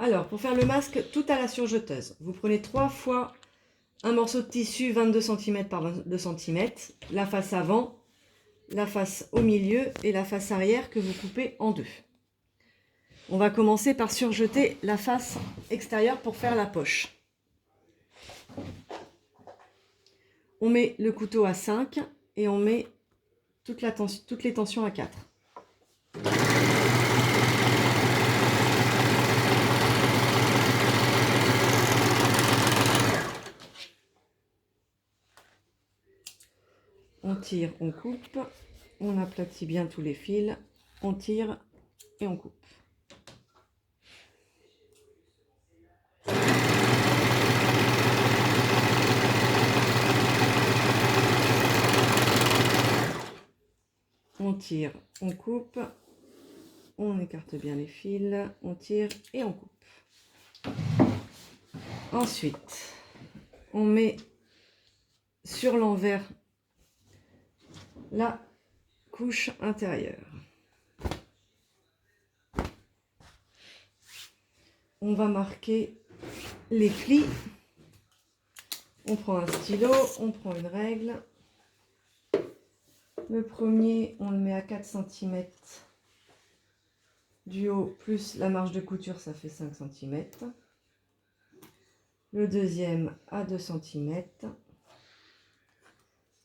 Alors, pour faire le masque tout à la surjeteuse, vous prenez 3 fois un morceau de tissu 22 cm par 22 cm, la face avant, la face au milieu et la face arrière que vous coupez en deux. On va commencer par surjeter la face extérieure pour faire la poche. On met le couteau à 5 et on met toutes les tensions à 4. On tire, on coupe, on aplatit bien tous les fils, on tire et on coupe. On tire, on coupe, on écarte bien les fils, on tire et on coupe. Ensuite, on met sur l'envers la couche intérieure. On va marquer les plis. On prend un stylo, on prend une règle. Le premier, on le met à 4 cm du haut, plus la marge de couture, ça fait 5 cm. Le deuxième à 2 cm.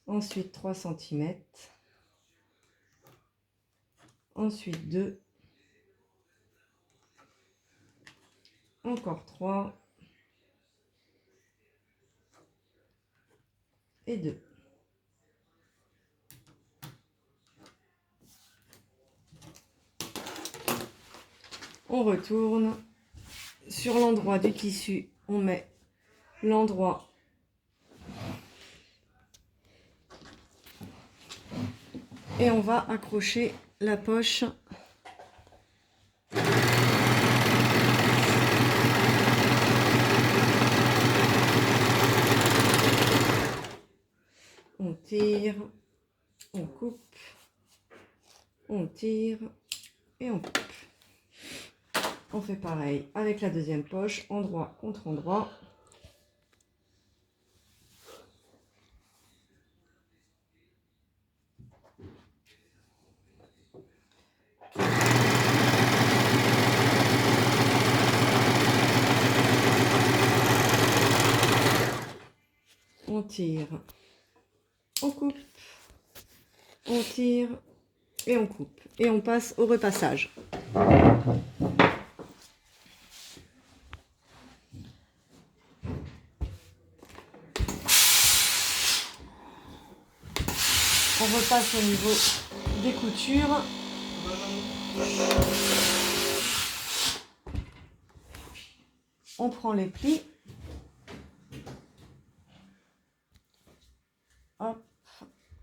Ensuite 3 cm. Ensuite 2. Encore 3. Et 2. On retourne. Sur l'endroit du tissu, on met l'endroit et on va accrocher la poche . On tire, on coupe, on tire et on coupe. On fait pareil avec la deuxième poche, endroit contre endroit. On tire, on coupe, on tire et on coupe. Et on passe au repassage. On repasse au niveau des coutures. On prend les plis. Hop,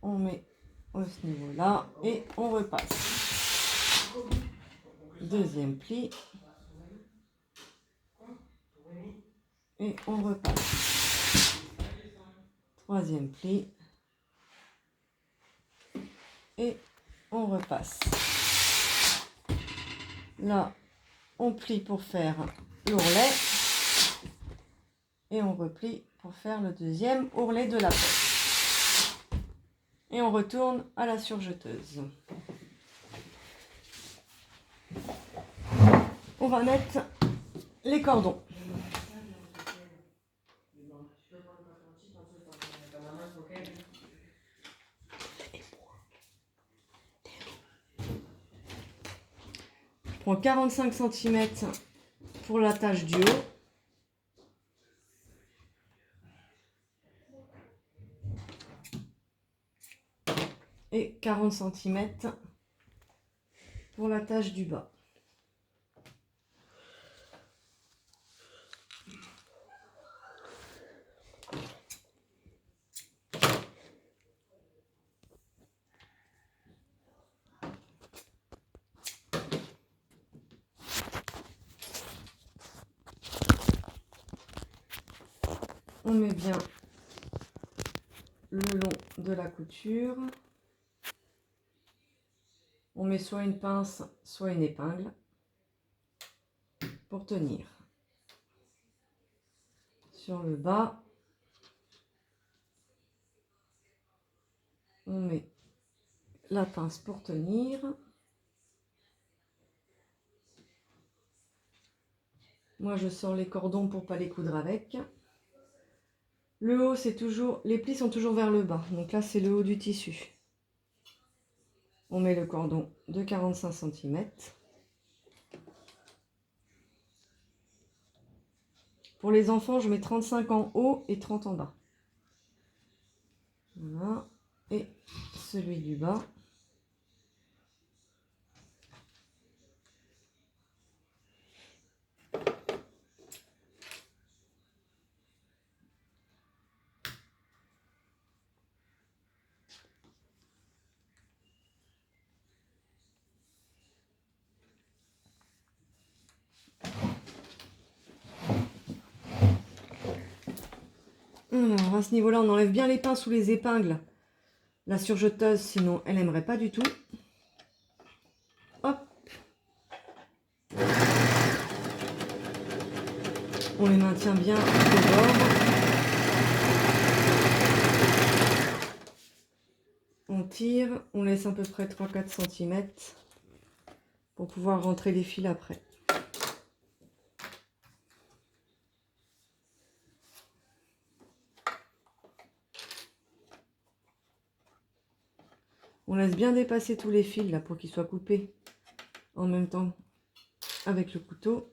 on met à ce niveau-là et on repasse. Deuxième pli. Et on repasse. Troisième pli. Et on repasse. Là, on plie pour faire l'ourlet. Et on replie pour faire le deuxième ourlet de la poche. Et on retourne à la surjeteuse. On va mettre les cordons. Je prends 45 cm pour la tache du haut. Et 40 cm pour la tache du bas. On met bien le long de la couture. On met soit une pince, soit une épingle pour tenir. sur le bas. On met la pince pour tenir. Moi, je sors les cordons pour pas les coudre avec. Le haut, c'est toujours... Les plis sont toujours vers le bas. Donc là, c'est le haut du tissu. On met le cordon de 45 cm. Pour les enfants, je mets 35 en haut et 30 en bas. Voilà. Et celui du bas. Alors, à ce niveau-là, on enlève bien les pinces ou les épingles. La surjeteuse, sinon, elle n'aimerait pas du tout. Hop. On les maintient bien au bord. On tire, on laisse à peu près 3-4 cm pour pouvoir rentrer les fils après. On laisse bien dépasser tous les fils là pour qu'ils soient coupés en même temps avec le couteau.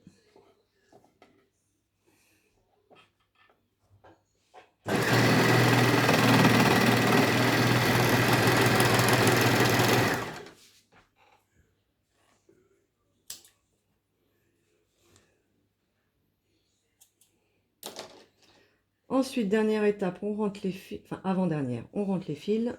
Ensuite, dernière étape, on rentre les fils, enfin avant-dernière, on rentre les fils.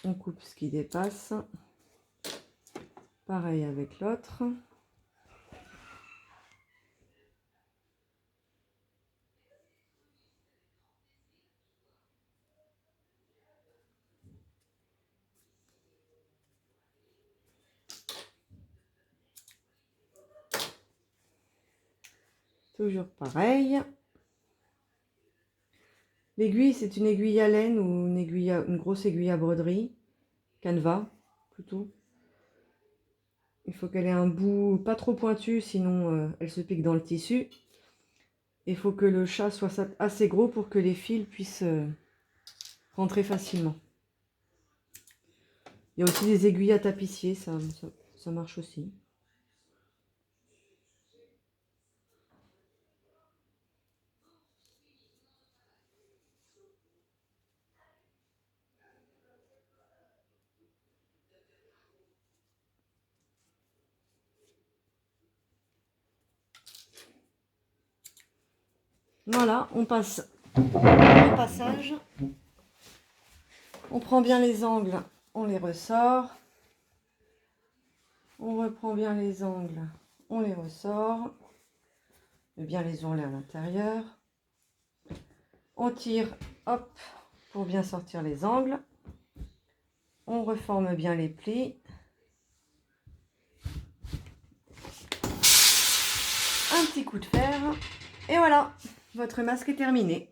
On coupe ce qui dépasse. Pareil avec l'autre. Toujours pareil. L'aiguille, c'est une aiguille à laine ou une grosse aiguille à broderie. Canevas, plutôt. Il faut qu'elle ait un bout pas trop pointu, sinon elle se pique dans le tissu. Il faut que le chat soit assez gros pour que les fils puissent rentrer facilement. Il y a aussi des aiguilles à tapissier, ça marche aussi. Voilà, on passe au passage. On prend bien les angles, on les ressort. On reprend bien les angles, on les ressort. On met bien les ourlets à l'intérieur. On tire, hop, pour bien sortir les angles. On reforme bien les plis. Un petit coup de fer. Et voilà, votre masque est terminé.